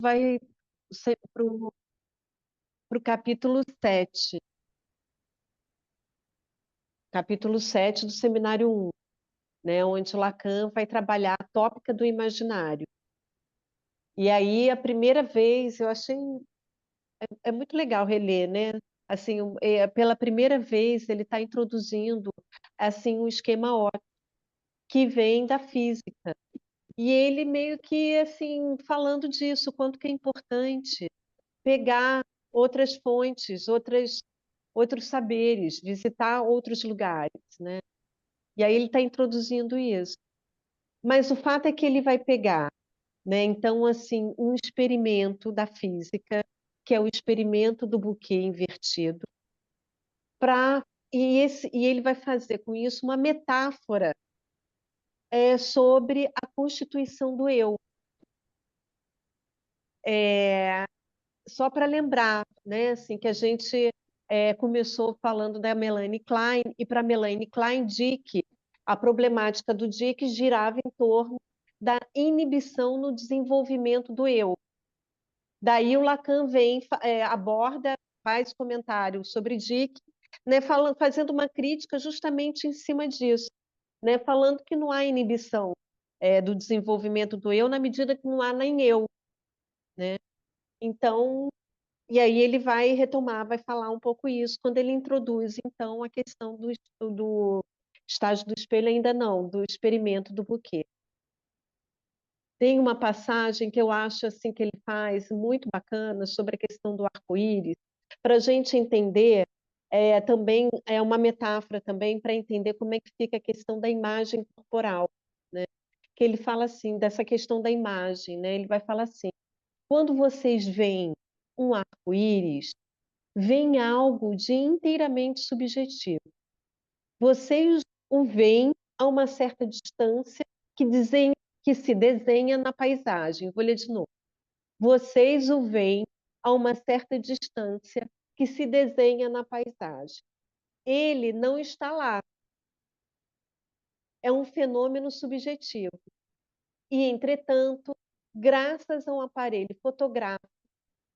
vai para o capítulo 7 do Seminário 1, né, onde Lacan vai trabalhar a tópica do imaginário. E aí, a primeira vez, eu achei é muito legal reler, né? Assim, pela primeira vez, ele está introduzindo assim um esquema óptico que vem da física. E ele meio que assim falando disso, quanto que é importante pegar outras fontes, outros saberes, visitar outros lugares, né? E aí ele está introduzindo isso. Mas o fato é que ele vai pegar, né? Então, assim, um experimento da física, que é o experimento do buquê invertido, para e ele vai fazer com isso uma metáfora sobre a constituição do eu. Só para lembrar, né, assim, que a gente começou falando da Melanie Klein, e para Melanie Klein, Dick, a problemática do Dick girava em torno da inibição no desenvolvimento do eu. Daí o Lacan vem, aborda, faz comentário sobre Dick, né, fazendo uma crítica justamente em cima disso, né, falando que não há inibição do desenvolvimento do eu na medida que não há nem eu, né? Então, e aí ele vai retomar, vai falar um pouco isso, quando ele introduz, então, a questão do estágio do espelho, ainda não, do experimento do buquê. Tem uma passagem que eu acho assim que ele faz muito bacana sobre a questão do arco-íris, para a gente entender, também é uma metáfora também para entender como é que fica a questão da imagem corporal, né? Que ele fala assim, dessa questão da imagem, né? Ele vai falar assim, quando vocês veem um arco-íris, veem algo de inteiramente subjetivo. Vocês o veem a uma certa distância que se desenha na paisagem. Vou ler de novo. Vocês o veem a uma certa distância que se desenha na paisagem. Ele não está lá. É um fenômeno subjetivo. E, entretanto, graças a um aparelho fotográfico,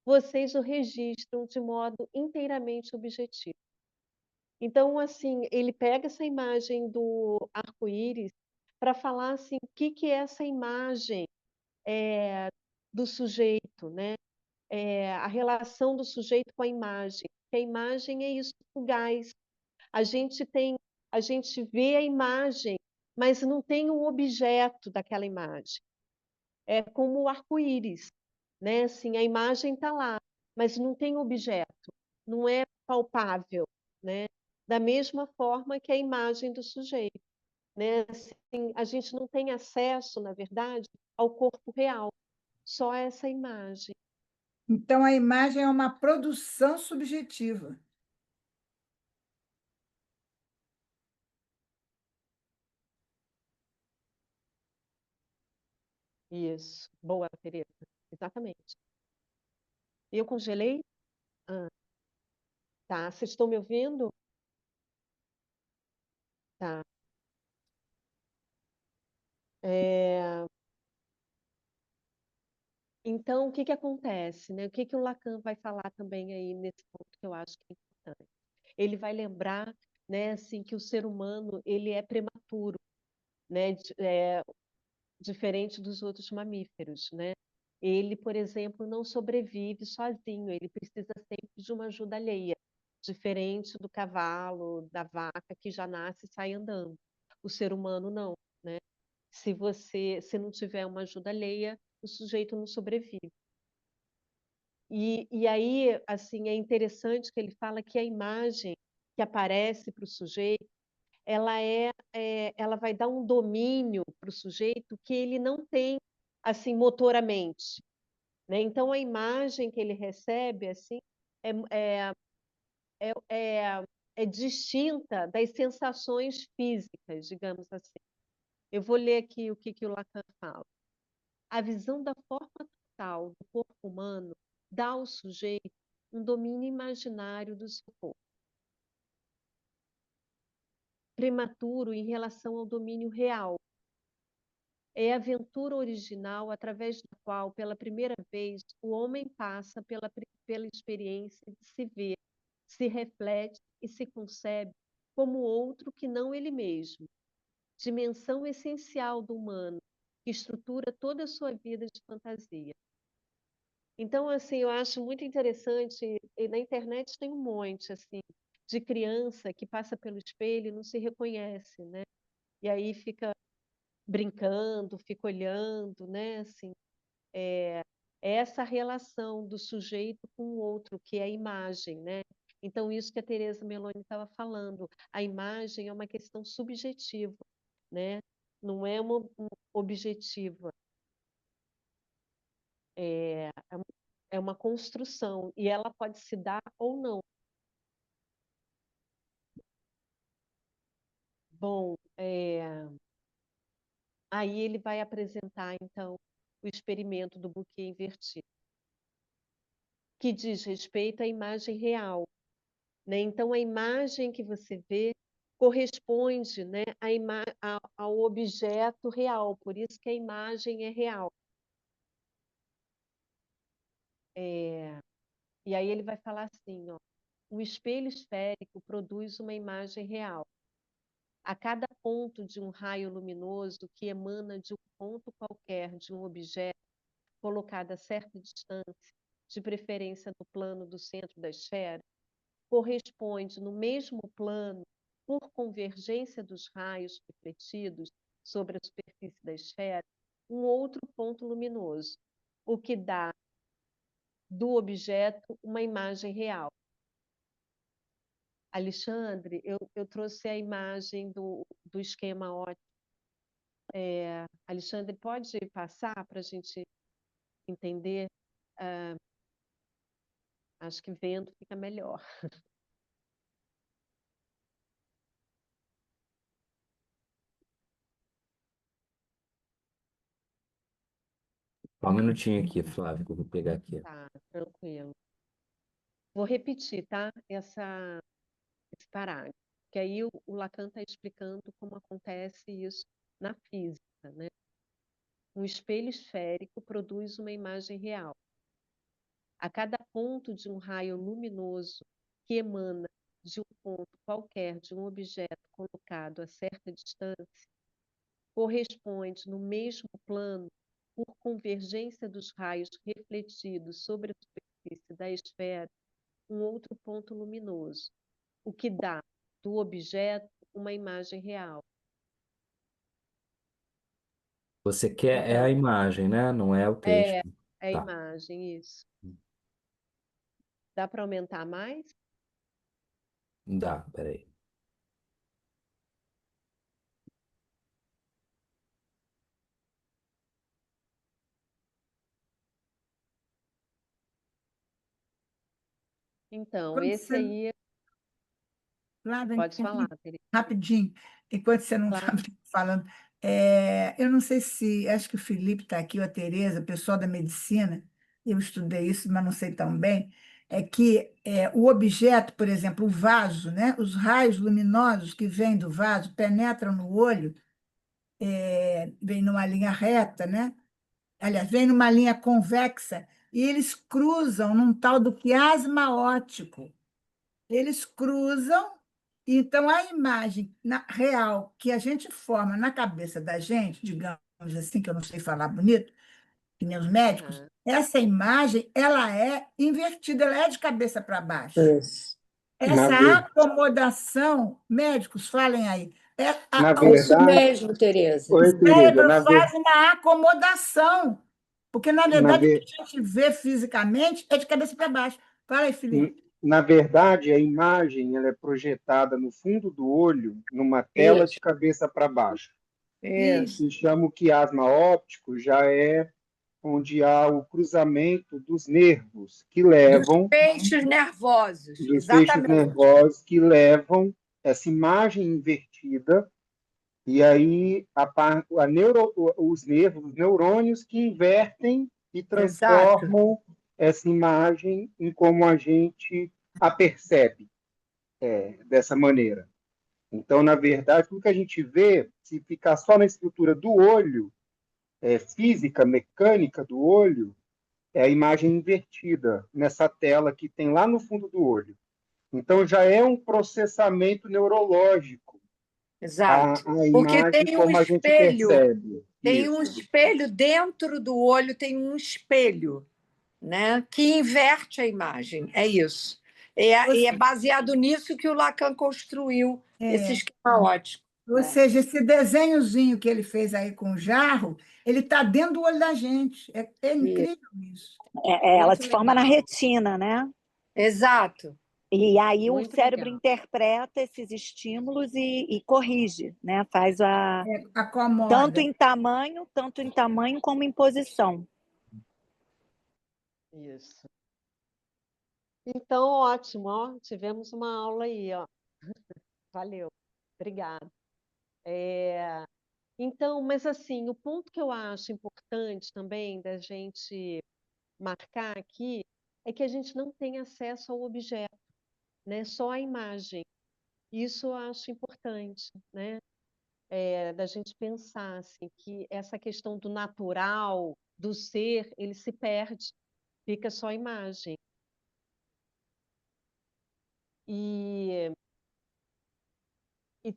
vocês o registram de modo inteiramente objetivo. Então, assim, ele pega essa imagem do arco-íris para falar assim, o que que é essa imagem do sujeito, né? A relação do sujeito com a imagem. A imagem é isso, fugaz. A gente tem, a gente vê a imagem, mas não tem o objeto daquela imagem. É como o arco-íris, né? Assim, a imagem está lá, mas não tem objeto, não é palpável, né? Da mesma forma que a imagem do sujeito, né? Assim, a gente não tem acesso, na verdade, ao corpo real, só essa imagem. Então, a imagem é uma produção subjetiva. Isso. Boa, Tereza. Exatamente. Eu congelei? Ah, tá. Vocês estão me ouvindo? Tá. É, Então, o que que acontece, né? O que que o Lacan vai falar também aí nesse ponto que eu acho que é importante? Ele vai lembrar, né, assim, que o ser humano ele é prematuro, né? Diferente dos outros mamíferos, né? Ele, por exemplo, não sobrevive sozinho, ele precisa sempre de uma ajuda alheia, diferente do cavalo, da vaca que já nasce e sai andando. O ser humano não, né? Se não tiver uma ajuda alheia, o sujeito não sobrevive. E aí, assim, é interessante que ele fala que a imagem que aparece para o sujeito, ela vai dar um domínio para o sujeito que ele não tem, assim, motoramente, né? Então, a imagem que ele recebe, assim, é, é, é, é, é distinta das sensações físicas, digamos assim. Eu vou ler aqui o que que o Lacan fala. A visão da forma total do corpo humano dá ao sujeito um domínio imaginário do seu corpo, prematuro em relação ao domínio real. é a aventura original através da qual, pela primeira vez, o homem passa pela experiência de se ver, se reflete e se concebe como outro que não ele mesmo, dimensão essencial do humano, que estrutura toda a sua vida de fantasia. Então, assim, eu acho muito interessante, e na internet tem um monte, assim, de criança que passa pelo espelho e não se reconhece, né? E aí fica brincando, fica olhando, né? Assim, é essa relação do sujeito com o outro, que é a imagem, né? Então, isso que a Teresa Meloni estava falando, a imagem é uma questão subjetiva, né? Não é uma objetiva, é uma construção, e ela pode se dar ou não. Bom, aí ele vai apresentar, então, o experimento do buquê invertido, que diz respeito à imagem real, né? Então, a imagem que você vê corresponde, né, ao objeto real, por isso que a imagem é real. E aí ele vai falar assim, ó, o espelho esférico produz uma imagem real. A cada ponto de um raio luminoso que emana de um ponto qualquer de um objeto colocado a certa distância, de preferência no plano do centro da esfera, corresponde no mesmo plano, por convergência dos raios refletidos sobre a superfície da esfera, um outro ponto luminoso, o que dá do objeto uma imagem real. Alexandre, eu trouxe a imagem do esquema óptico. Alexandre, pode passar para a gente entender? Acho que vendo fica melhor. Só um minutinho aqui, Flávio, que eu vou pegar aqui. Tá, tranquilo. Vou repetir, tá? Esse parágrafo. Que aí o Lacan está explicando como acontece isso na física, né? Um espelho esférico produz uma imagem real. A cada ponto de um raio luminoso que emana de um ponto qualquer de um objeto colocado a certa distância, corresponde no mesmo plano, por convergência dos raios refletidos sobre a superfície da esfera, um outro ponto luminoso, o que dá do objeto uma imagem real. Você quer é Então, a imagem, né? Não é o texto. é a Tá. imagem, isso. Dá para aumentar mais? Dá, peraí. Então, Quando esse você, aí, Flávia, pode falar, Teresa. rapidinho, enquanto você não está Claro. falando, eu não sei se, acho que o Felipe está aqui, ou a Tereza, o pessoal da medicina, eu estudei isso, mas não sei tão bem, é que o objeto, por exemplo, o vaso, né, os raios luminosos que vêm do vaso penetram no olho, vêm numa linha reta, né? Aliás, vêm numa linha convexa, e eles cruzam num tal do quiasma óptico. Eles cruzam, então a imagem real que a gente forma na cabeça da gente, digamos assim, que eu não sei falar bonito, que nem os médicos, Aham. essa imagem ela é invertida, ela é de cabeça para baixo. Isso. Na, Essa ver- acomodação, médicos, falem aí, na o É isso verdade, mesmo, Tereza. oi, querida, cérebro faz uma acomodação, porque, na na, verdade, o ver- que a gente vê fisicamente é de cabeça para baixo. Fala aí, Felipe. na verdade, a imagem ela é projetada no fundo do olho, numa tela de Isso, cabeça para baixo. isso. Isso, Se chama o quiasma óptico, já é onde há o cruzamento dos nervos que Dos levam, peixes nervosos, dos feixes exatamente. nervosos que levam essa imagem invertida. E aí os nervos, os neurônios que invertem e Exato. transformam essa imagem em como a gente a percebe dessa maneira. Então, na verdade, tudo que a gente vê, se ficar só na estrutura do olho, física, mecânica do olho, é a imagem invertida, nessa tela que tem lá no fundo do olho. Então, já é um processamento neurológico, Exato. a Porque imagem como a gente percebe. tem um Isso. espelho dentro do olho, tem um espelho, né, que inverte a imagem. É isso. E é baseado nisso que o Lacan construiu esse É. esquema óptico. Ou seja, esse desenhozinho que ele fez aí com o jarro, ele está dentro do olho da gente. É Isso. incrível isso. Ela Muito se forma na legal, retina, né? Exato. E aí o muito cérebro legal. interpreta esses estímulos e corrige, né? Faz Acomoda. tanto em tamanho como em posição. Isso. Então, ótimo, ó, tivemos uma aula aí, ó. Valeu, obrigada. Então, mas assim, o ponto que eu acho importante também da gente marcar aqui é que a gente não tem acesso ao objeto, né? Só a imagem. Isso eu acho importante, né? Da gente pensar assim, que essa questão do natural, do ser, ele se perde, fica só a imagem. E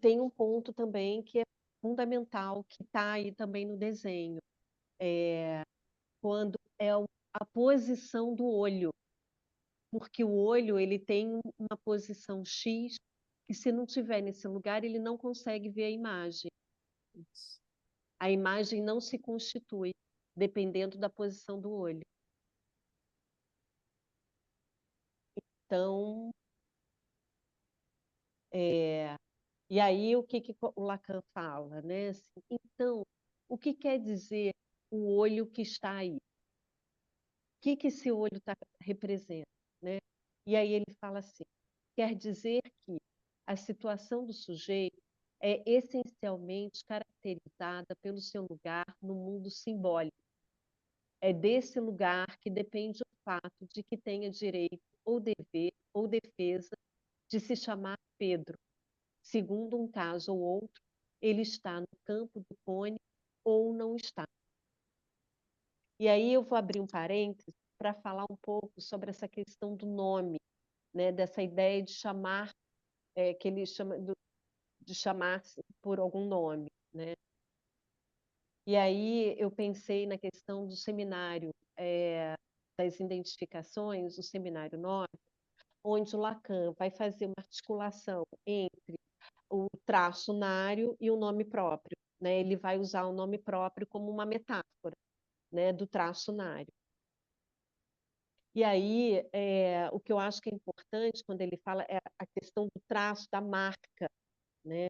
tem um ponto também que é fundamental, que está aí também no desenho, quando a posição do olho, porque o olho ele tem uma posição X, que se não tiver nesse lugar, ele não consegue ver a imagem. A imagem não se constitui, dependendo da posição do olho. Então, e aí o que o Lacan fala, né? Assim, então, o que quer dizer o olho que está aí? O que esse olho representa, né? E aí ele fala assim, quer dizer que a situação do sujeito é essencialmente caracterizada pelo seu lugar no mundo simbólico. É desse lugar que depende o fato de que tenha direito ou dever ou defesa de se chamar Pedro. Segundo um caso ou outro, ele está no campo do cone ou não está. E aí eu vou abrir um parênteses para falar um pouco sobre essa questão do nome, né? Dessa ideia de chamar, que ele chama de chamar-se por algum nome, né? E aí eu pensei na questão do seminário das identificações, o seminário 9, onde o Lacan vai fazer uma articulação entre o traço nário e o nome próprio, né? Ele vai usar o nome próprio como uma metáfora, né, do traço nário. E aí, o que eu acho que é importante quando ele fala é a questão do traço, da marca, né?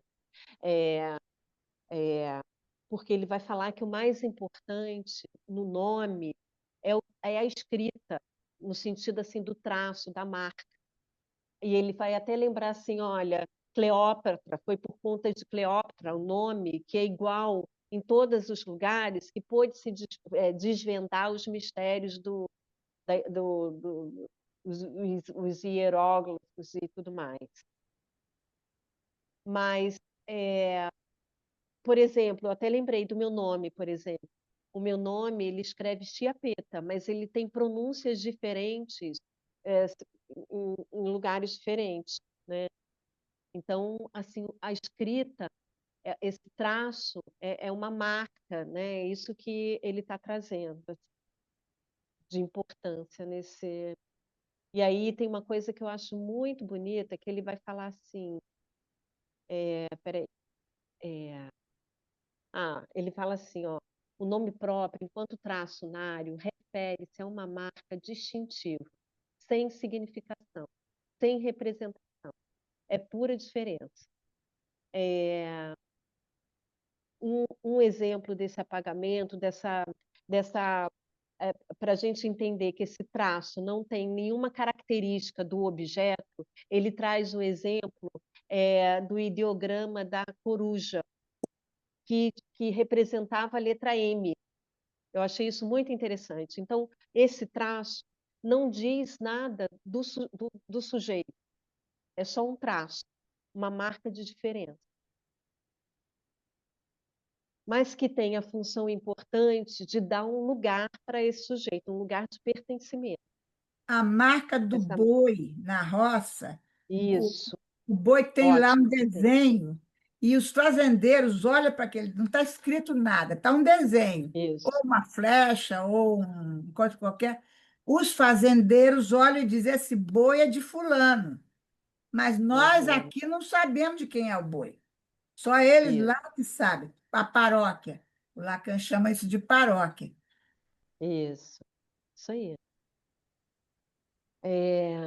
Porque ele vai falar que o mais importante no nome é a escrita, no sentido assim do traço, da marca. E ele vai até lembrar assim, olha, Cleópatra, foi por conta de Cleópatra, o nome, que é igual em todos os lugares, que pôde se desvendar os mistérios os hieróglifos e tudo mais. Mas, por exemplo, eu até lembrei do meu nome, por exemplo. O meu nome, ele escreve Chiapeta, mas ele tem pronúncias diferentes em lugares diferentes, né? Então, assim, a escrita, esse traço é uma marca, né? É isso que ele está trazendo assim, de importância nesse. E aí tem uma coisa que eu acho muito bonita, que ele vai falar assim, peraí, ele fala assim, ó, o nome próprio, enquanto traço nário, refere-se a uma marca distintiva, sem significação, sem representação, é pura diferença. Um exemplo desse apagamento, para a gente entender que esse traço não tem nenhuma característica do objeto, ele traz o exemplo do ideograma da coruja, que representava a letra M. Eu achei isso muito interessante. Então, esse traço não diz nada do sujeito, é só um traço, uma marca de diferença. mas que tem a função importante de dar um lugar para esse sujeito, um lugar de pertencimento. A marca do Essa- boi na roça, o, Isso, o boi tem lá um ótimo. desenho, e os fazendeiros olham para aquele, não está escrito nada, está um desenho, ou Isso, uma flecha, ou um coisa qualquer. Os fazendeiros olham e dizem: esse boi é de fulano, mas nós uhum, aqui não sabemos de quem é o boi. Só eles isso, lá que sabem, a paróquia. O Lacan chama isso de paróquia. isso aí. É,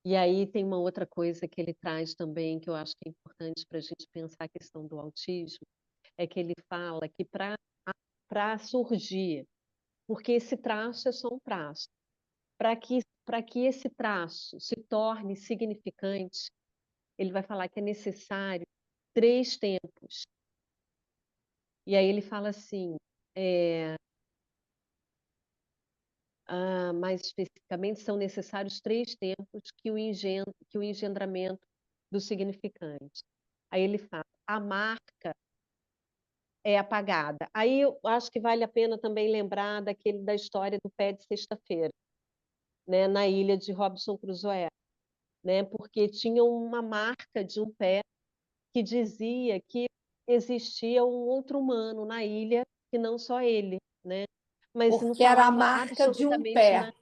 E aí tem uma outra coisa que ele traz também, que eu acho que é importante para a gente pensar a questão do autismo, é que ele fala que para surgir, porque esse traço é só um traço, para que esse traço se torne significante, ele vai falar que é necessário 3 tempos. E aí ele fala assim, mais especificamente, são necessários 3 tempos que o engendramento do significante. Aí ele fala, a marca é apagada. Aí eu acho que vale a pena também lembrar da história do pé de sexta-feira, né, na ilha de Robinson Crusoe, né, porque tinha uma marca de um pé que dizia que existia um outro humano na ilha, que não só ele, né? Mas não Porque era a falava marca de um absolutamente pé, nada.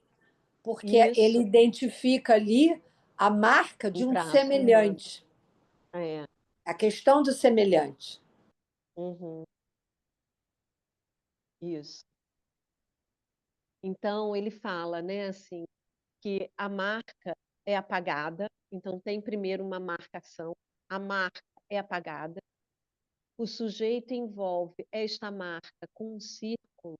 porque ele Isso, identifica ali a marca um de um traço humano. semelhante, É. a questão do semelhante. Uhum, isso. Então ele fala, né, assim, que a marca é apagada, então tem primeiro uma marcação, a marca é apagada, o sujeito envolve esta marca com um círculo,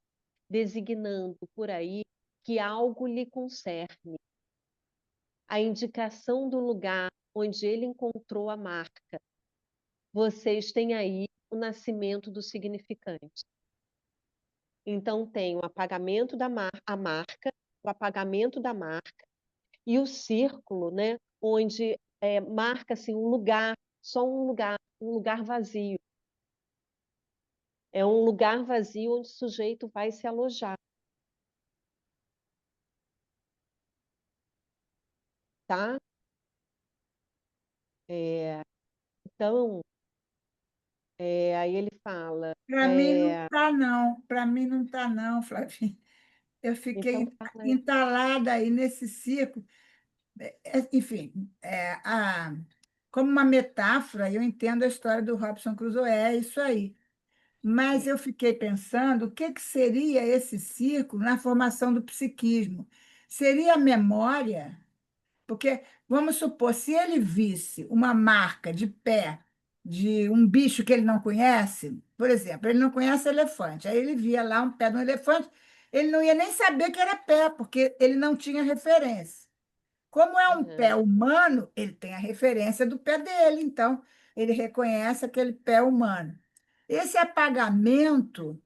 designando por aí que algo lhe concerne. A indicação do lugar onde ele encontrou a marca. Vocês têm aí o nascimento do significante. Então, tem o apagamento a marca, o apagamento da marca, e o círculo, né, onde marca-se um lugar, só um lugar vazio. É um lugar vazio onde o sujeito vai se alojar. Tá? Então, aí ele fala. Para mim não está, não. Para mim não está, não, Flavinha. Eu Então, fiquei fala aí. entalada aí nesse ciclo. Enfim, como uma metáfora, eu entendo a história do Robinson Crusoe, é isso aí. Mas eu fiquei pensando o que seria esse círculo na formação do psiquismo. Seria a memória? Porque, vamos supor, se ele visse uma marca de pé de um bicho que ele não conhece, por exemplo, ele não conhece elefante, aí ele via lá um pé de um elefante, ele não ia nem saber que era pé, porque ele não tinha referência. Como é um pé Uhum. humano, ele tem a referência do pé dele, então ele reconhece aquele pé humano. Esse apagamento,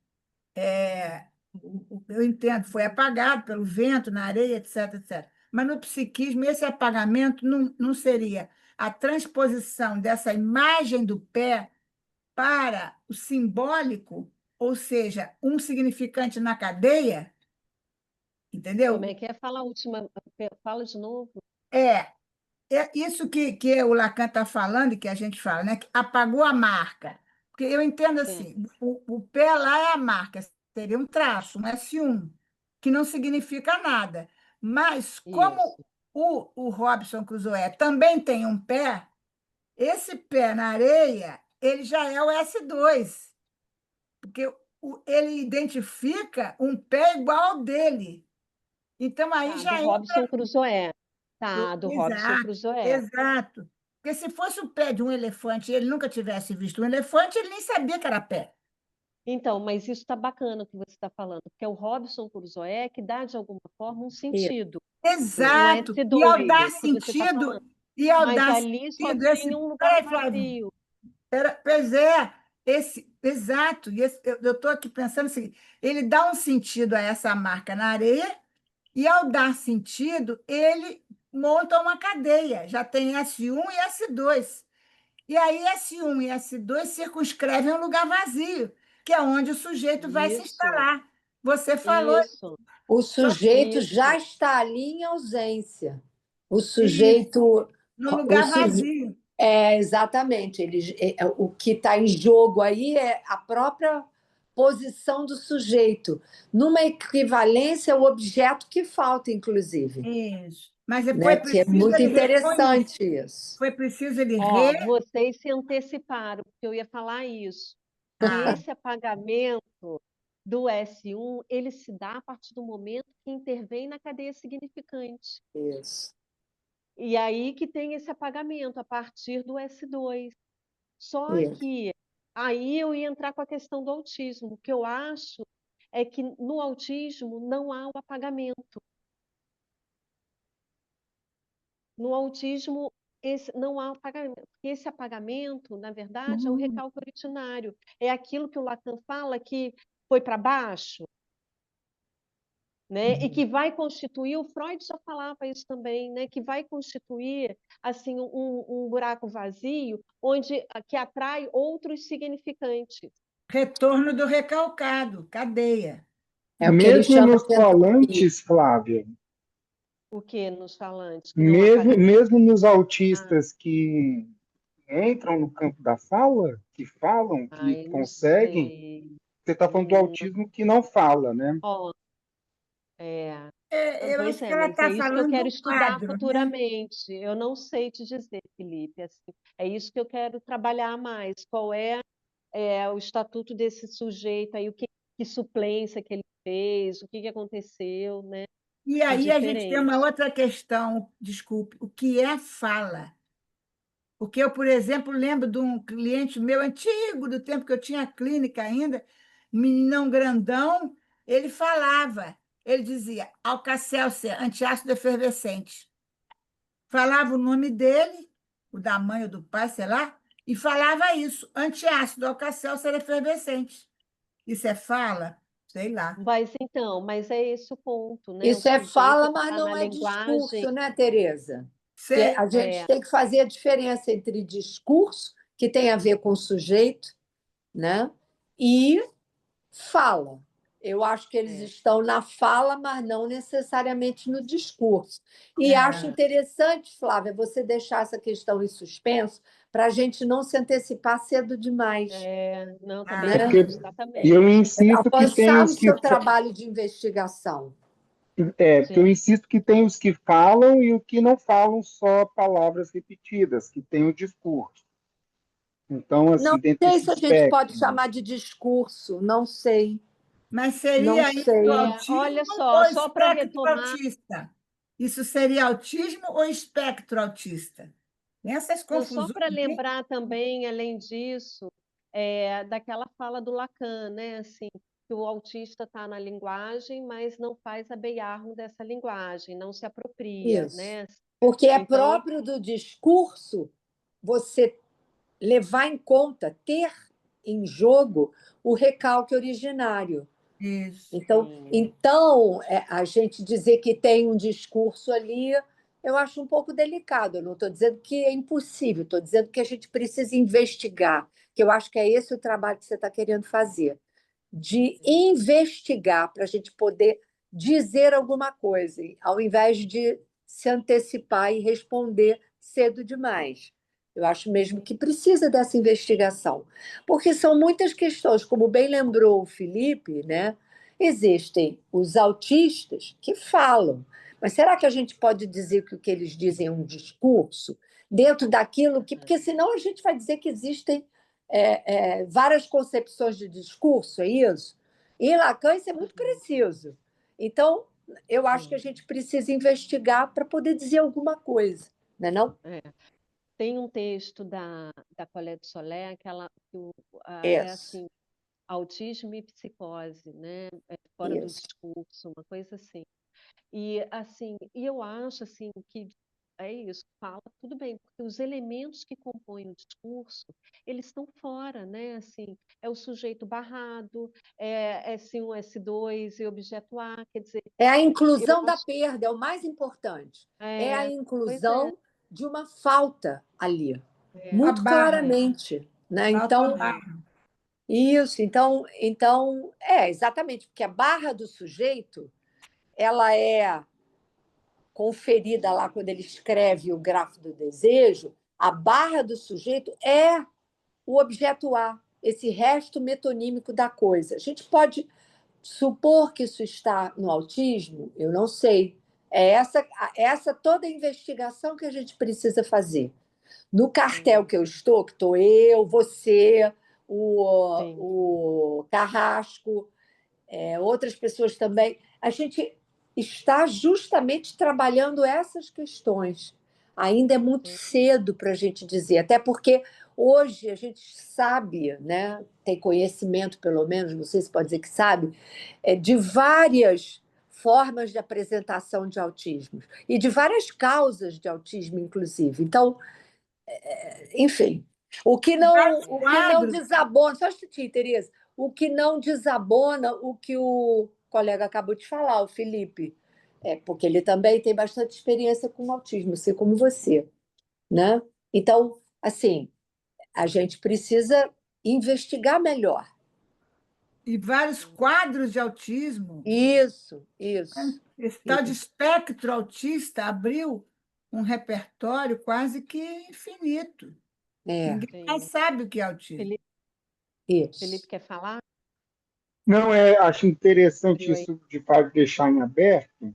eu entendo, foi apagado pelo vento, na areia, etc, etc. Mas no psiquismo, esse apagamento não seria a transposição dessa imagem do pé para o simbólico, ou seja, um significante na cadeia, Como entendeu? é que é? Fala a última, fala de novo. É, é isso que o Lacan está falando e que a gente fala, né? Que apagou a marca. Porque eu entendo É, assim, o pé lá é a marca, seria um traço, um S1, que não significa nada. Mas como isso. o Robinson Crusoe também tem um pé, esse pé na areia, ele já é o S2, porque ele identifica um pé igual ao dele. Então, aí Tá, do já Robinson Crusoe. Tá, do Robinson Exato, Crusoe. exato. Porque se fosse o pé de um elefante e ele nunca tivesse visto um elefante, ele nem sabia que era pé. Então, mas isso está bacana o que você está falando, porque é o Robinson Crusoe que dá, de alguma forma, um sentido. Um Exato. E ao dar S2 que você está sentido, falando. e ao Mas dar ali só sentido, tinha um lugar Peraí, Flávio. vazio. Pois é, exato. Eu estou aqui pensando assim, ele dá um sentido a essa marca na areia, e ao dar sentido, ele monta uma cadeia. Já tem S1 e S2. E aí S1 e S2 circunscrevem um lugar vazio, que é onde o sujeito vai se Isso, instalar. Você falou isso, O sujeito já isso, está ali em ausência. O isso, sujeito. no O lugar suje... vazio. exatamente. O que está em jogo aí é a própria posição do sujeito. Numa equivalência, o objeto que falta, inclusive. Isso. Mas Né? foi Que é preciso muito ele reconhecer, interessante isso. foi preciso ele ó, vocês se anteciparam, porque eu ia falar isso, que Ah, esse apagamento do S1, ele se dá a partir do momento que intervém na cadeia significante. Isso. E aí que tem esse apagamento, a partir do S2. Só Isso. que aí eu ia entrar com a questão do autismo. O que eu acho é que no autismo não há o apagamento. No autismo, não há apagamento. Porque esse apagamento, na verdade, é o recalque originário. É aquilo que o Lacan fala que foi para baixo, né? E que vai constituir, o Freud já falava isso também, né? Que vai constituir assim um buraco vazio onde que atrai outros significantes. retorno do recalcado, cadeia. É o que ele Mesmo chama nos de entropia. falantes, Flávia, O que nos falantes que não há apagamento? mesmo nos Ah, autistas que entram no campo da fala, que falam, que ai, não conseguem, sei. você está falando do autismo que não fala, né? Ó, é, Eu pois acho que é, ela mas é está isso que eu falando quero do estudar quadro, né? futuramente. Eu não sei te dizer, Felipe. Assim, é isso que eu quero trabalhar mais. Qual é o estatuto desse sujeito aí, que suplência que ele fez, o que aconteceu, né? E De aí a gente tem uma diferente. outra questão, desculpe, o que é fala? Porque eu, por exemplo, lembro de um cliente meu antigo, do tempo que eu tinha clínica ainda, meninão grandão, ele falava, ele dizia Alka-Seltzer, antiácido efervescente. Falava o nome dele, o da mãe ou do pai, sei lá, e falava isso, antiácido, Alka-Seltzer efervescente. Isso é fala? Sei lá. Mas é esse o ponto, né? O Isso é sujeito fala, ele mas está na não é linguagem. discurso, né, Tereza? Porque Sei. a gente tem que fazer a diferença entre discurso, que tem a ver com o sujeito, né, e fala. Eu acho que eles É, estão na fala, mas não necessariamente no discurso. E acho É, interessante, Flávia, você deixar essa questão em suspenso para a gente não se antecipar cedo demais, não, também ah, né? acho, E eu exatamente. insisto que tem Avançar no os que seu trabalho de investigação. porque eu Sim. insisto que tem os que falam e o que não falam só palavras repetidas, que tem o discurso. Então, Não assim, dentro sei desse se a gente pode espectro, chamar de discurso, não sei, mas não seria isso sei. Olha autismo só, ou só para espectro retomar. autista? Isso seria autismo ou espectro autista? Tem essas Não, só confusões, para né? lembrar também, além disso, daquela fala do Lacan, né? Assim, que o autista está na linguagem, mas não faz a beiarmo dessa linguagem, não se apropria, Isso. né? Porque é Então, próprio do discurso você levar em conta, ter em jogo o recalque originário. Isso. Então, sim, então a gente dizer que tem um discurso ali, eu acho um pouco delicado. Eu não estou dizendo que é impossível, estou dizendo que a gente precisa investigar, que eu acho que é esse o trabalho que você está querendo fazer, de investigar para a gente poder dizer alguma coisa, ao invés de se antecipar e responder cedo demais. Eu acho mesmo que precisa dessa investigação, porque são muitas questões, como bem lembrou o Felipe, né? Existem os autistas que falam, mas será que a gente pode dizer que o que eles dizem é um discurso dentro daquilo que, porque senão a gente vai dizer que existem várias concepções de discurso, é isso? E em Lacan isso é muito preciso. Então, eu acho que a sim. gente precisa investigar para poder dizer alguma coisa, não é não? Tem um texto da Colette Soler é Isso, assim, autismo e psicose, né? Fora do isso. discurso, uma coisa assim. E assim, eu acho assim que é isso, fala tudo bem, porque os elementos que compõem o discurso, eles estão fora, né? Assim, é o sujeito barrado, é S1, S2 e objeto A, quer dizer, É a eu inclusão da acho, perda, é o mais importante. É a pois é, inclusão de uma falta ali. É, A muito barra, claramente, né? falta a Então, barra. isso, exatamente, porque a barra do sujeito, ela é conferida lá quando ele escreve o grafo do desejo, a barra do sujeito é o objeto A, esse resto metonímico da coisa. A gente pode supor que isso está no autismo? Eu não sei. É essa toda a investigação que a gente precisa fazer. No cartel que eu estou, que estou eu, você, sim. o Carrasco, outras pessoas também, a gente está justamente trabalhando essas questões. Ainda é muito cedo para a gente dizer, até porque hoje a gente sabe, né, tem conhecimento, pelo menos, não sei se pode dizer que sabe, de várias formas de apresentação de autismo e de várias causas de autismo, inclusive. Então, enfim, Vários o que não quadros. desabona, só um minutinho, Tereza, o que não desabona o que o colega acabou de falar, o Felipe, porque ele também tem bastante experiência com autismo, assim como você, né? Então, assim, a gente precisa investigar melhor. E vários quadros de autismo. Isso, isso. Esse tal de Isso. espectro autista abriu um repertório quase que infinito. É, Ninguém mais Sim. sabe o que é autismo. Felipe, isso. Felipe quer falar? Não, acho interessante Abriu aí. isso de Fábio deixar em aberto,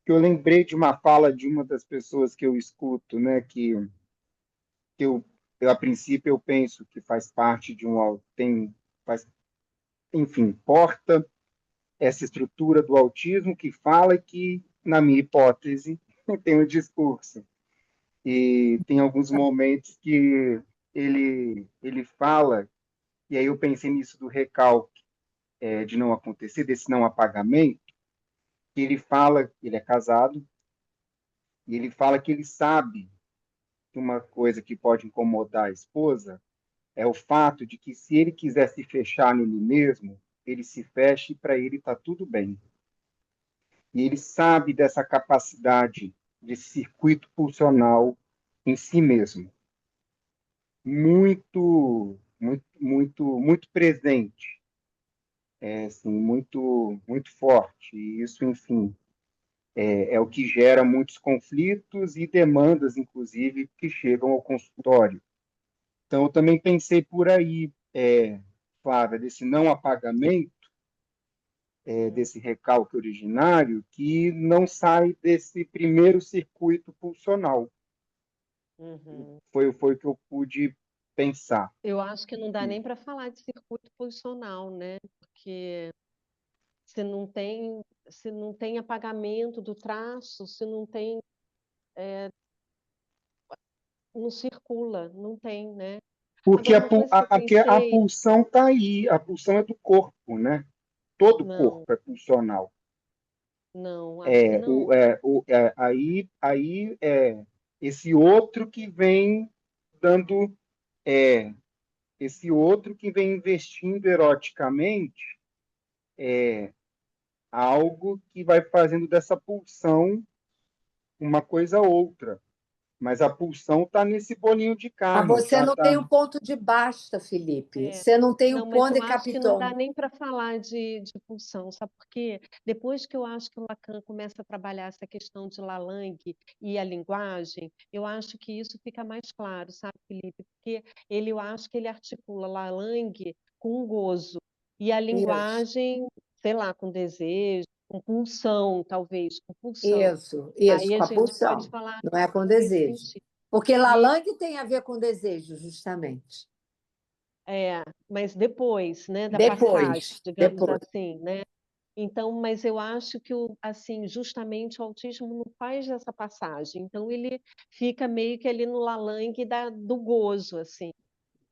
que eu lembrei de uma fala de uma das pessoas que eu escuto, né, que a princípio eu penso que faz parte de faz, enfim, porta essa estrutura do autismo que fala que, na minha hipótese, tem um discurso. E tem alguns momentos que ele fala, e aí eu pensei nisso do recalque, de não acontecer, desse não apagamento, que ele fala, ele é casado, e ele fala que ele sabe que uma coisa que pode incomodar a esposa é o fato de que se ele quiser se fechar nele mesmo, ele se fecha e para ele está tudo bem. E ele sabe dessa capacidade de circuito pulsional em si mesmo, muito presente, assim, muito forte. E isso, enfim, é o que gera muitos conflitos e demandas, inclusive, que chegam ao consultório. Então, eu também pensei por aí, Flávia, desse não apagamento, desse recalque originário, que não sai desse primeiro circuito pulsional. Uhum. Foi o que eu pude pensar. Eu acho que não dá nem para falar de circuito posicional, né? Porque se não tem apagamento do traço, se não tem, não circula, não tem, né? Porque Agora, uma coisa que eu a pensei, pulsão está aí, a pulsão é do corpo, né? Todo o não, corpo é pulsional. não, acho que não. Aí é esse outro que vem dando, é, esse outro que vem investindo eroticamente algo que vai fazendo dessa pulsão uma coisa outra. Mas a pulsão está nesse bolinho de Mas carne, você tá, não tá. tem o ponto de basta, Felipe. É, Você não tem o não, mas ponto eu de acho que não dá capitão. nem para falar de pulsão, sabe por quê? Depois que eu acho que o Lacan começa a trabalhar essa questão de Lalang e a linguagem, eu acho que isso fica mais claro, sabe, Felipe? Porque eu acho que ele articula Lalang com gozo e a Isso, linguagem, sei lá, com desejo, com pulsão, talvez, com pulsão. isso, Aí a com a gente pode pulsão. falar Não é com nesse desejo. sentido. Porque E Lalang tem a ver com desejo, justamente. mas depois, né, da passagem, Depois, digamos depois. assim, né? Então, mas eu acho que assim, justamente o autismo não faz essa passagem. Então ele fica meio que ali no lalangue do gozo, assim,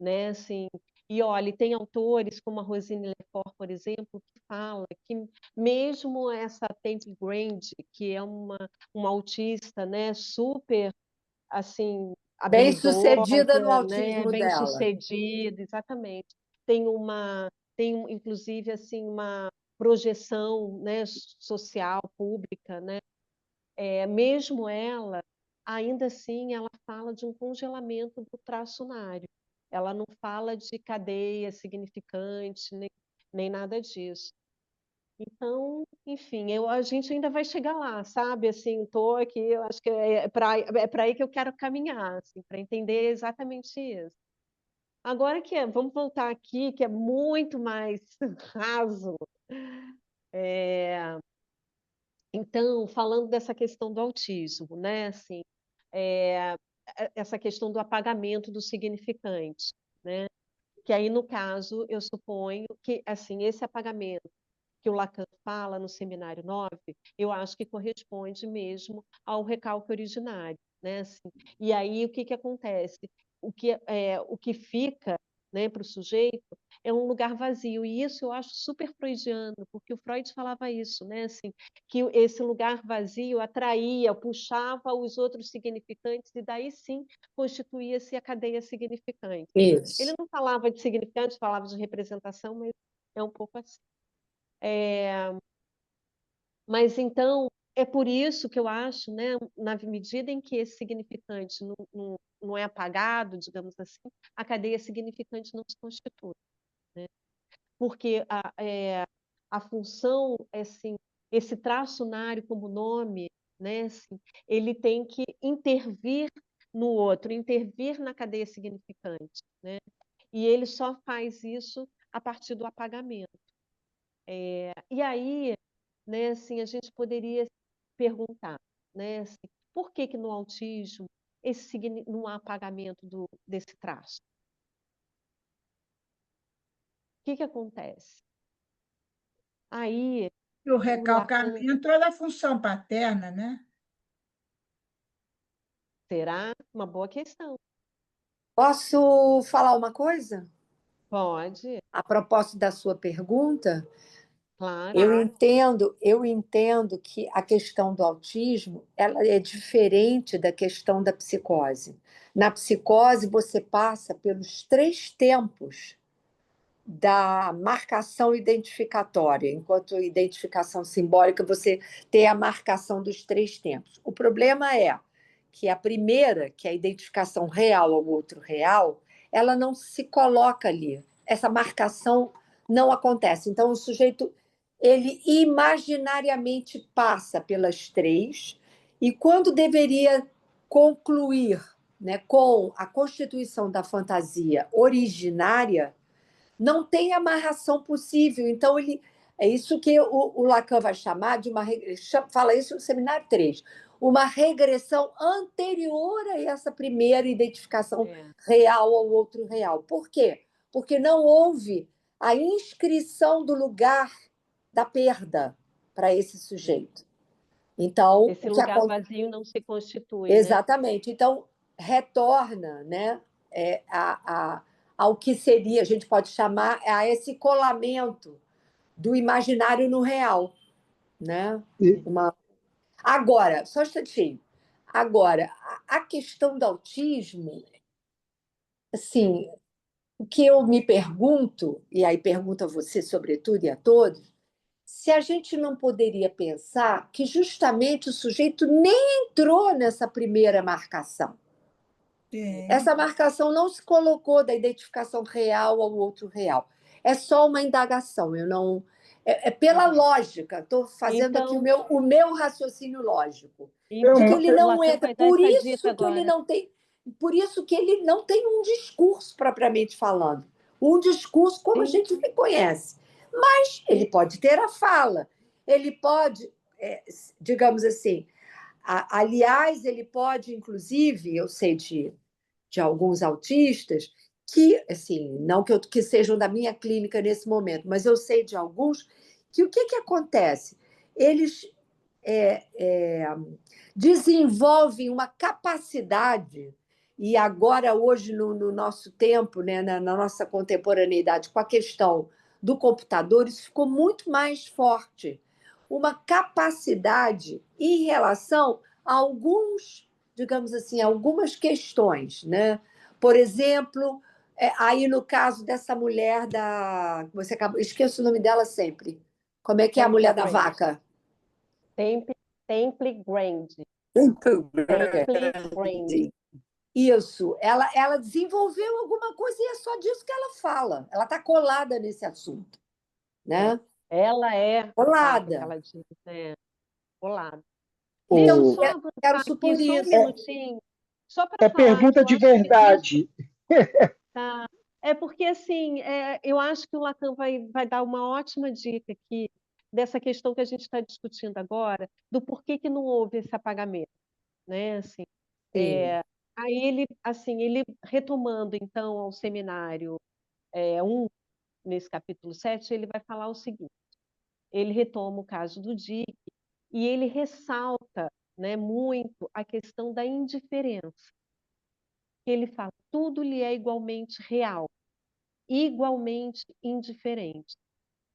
né? Assim, e olha, e tem autores como a Rosine Lefort, por exemplo, que fala que mesmo essa Temple Grande, que é uma autista, né, super assim Bem-sucedida no habilidosa, né, autismo dela. bem-sucedida, exatamente. Tem inclusive assim uma projeção, né, social, pública, né? Mesmo ela ainda assim ela fala de um congelamento do traço unário. Ela não fala de cadeia significante, nem nada disso. Então, enfim, a gente ainda vai chegar lá, sabe? Assim, estou aqui, eu acho que é para aí que eu quero caminhar, assim, para entender exatamente isso. Agora vamos voltar aqui, que é muito mais raso. Então, falando dessa questão do autismo, né? Assim, é, essa questão do apagamento do significante, né? Que aí, no caso, eu suponho que assim, esse apagamento que o Lacan fala no Seminário 9, eu acho que corresponde mesmo ao recalque originário, né? Assim, e aí o que acontece? O que fica, né, para o sujeito é um lugar vazio, e isso eu acho super freudiano, porque o Freud falava isso, né? Assim, que esse lugar vazio atraía, puxava os outros significantes, e daí sim constituía-se a cadeia significante. Ele Isso. não falava de significante, falava de representação, mas é um pouco assim. Mas então é por isso que eu acho, né, na medida em que esse significante não é apagado, digamos assim, a cadeia significante não se constitui, né? Porque a função, assim, esse traço unário como nome, né, assim, ele tem que intervir no outro, intervir na cadeia significante, né? E ele só faz isso a partir do apagamento. E aí, né, assim, a gente poderia perguntar, né, assim, por que no autismo não há apagamento desse traço? O que acontece? Aí, E o o Lacan, recalcamento é da função paterna, né? será uma boa questão. Posso falar uma coisa? Pode, A propósito da sua pergunta, claro. eu entendo que a questão do autismo ela é diferente da questão da psicose. Na psicose, você passa pelos 3 tempos da marcação identificatória, enquanto identificação simbólica, você tem a marcação dos 3 tempos. O problema é que a primeira, que é a identificação real ao outro real, ela não se coloca ali. Essa marcação não acontece. Então, o sujeito, ele imaginariamente passa pelas 3, e quando deveria concluir, né, com a constituição da fantasia originária, não tem amarração possível. Então, é isso que o Lacan vai chamar de fala isso no Seminário 3, uma regressão anterior a essa primeira identificação real ao outro real. Por quê? Porque não houve a inscrição do lugar da perda para esse sujeito. Então, Esse lugar vazio não se constitui, exatamente. Né? Então, retorna, né, ao que seria, a gente pode chamar, a esse colamento do imaginário no real. Né? Agora, só um instantinho. Agora, a questão do autismo, assim, o que eu me pergunto, e aí pergunto a você, sobretudo, e a todos, se a gente não poderia pensar que justamente o sujeito nem entrou nessa primeira marcação. Sim. Essa marcação não se colocou da identificação real ao outro real. É só uma indagação. Eu não. É pela lógica. Estou fazendo aqui o meu raciocínio lógico. De que ele não entra. Por isso que ele não tem. Por isso que ele não tem um discurso propriamente falando. Um discurso como a gente conhece. Mas ele pode ter a fala. Ele pode, digamos assim. Aliás, ele pode, inclusive, eu sei de alguns autistas que, assim, não que sejam da minha clínica nesse momento, mas eu sei de alguns que o que acontece? Eles desenvolvem uma capacidade, e agora, hoje, no nosso tempo, né, na nossa contemporaneidade, com a questão do computador, isso ficou muito mais forte. Uma capacidade em relação a digamos assim, algumas questões, né? Por exemplo, aí no caso dessa mulher você esqueço o nome dela sempre. Como é que é a mulher da vaca? Temple Grandin. Muito grande. Isso, ela desenvolveu alguma coisa e é só disso que ela fala. Ela está colada nesse assunto, né? Ela é Colada. que ela diz, né? Colada. Então, Deixa eu só quero avançar supor aqui, só um isso. minutinho, só para É falar que pergunta eu de acho que verdade. tá. É porque assim, eu acho que o Lacan vai dar uma ótima dica aqui dessa questão que a gente está discutindo agora, do porquê que não houve esse apagamento, né? Assim, Sim, aí ele, assim, ele retomando então ao seminário 1, nesse capítulo 7, ele vai falar o seguinte: ele retoma o caso do Dick e ele ressalta, né, muito a questão da indiferença. Ele fala, tudo lhe é igualmente real, igualmente indiferente.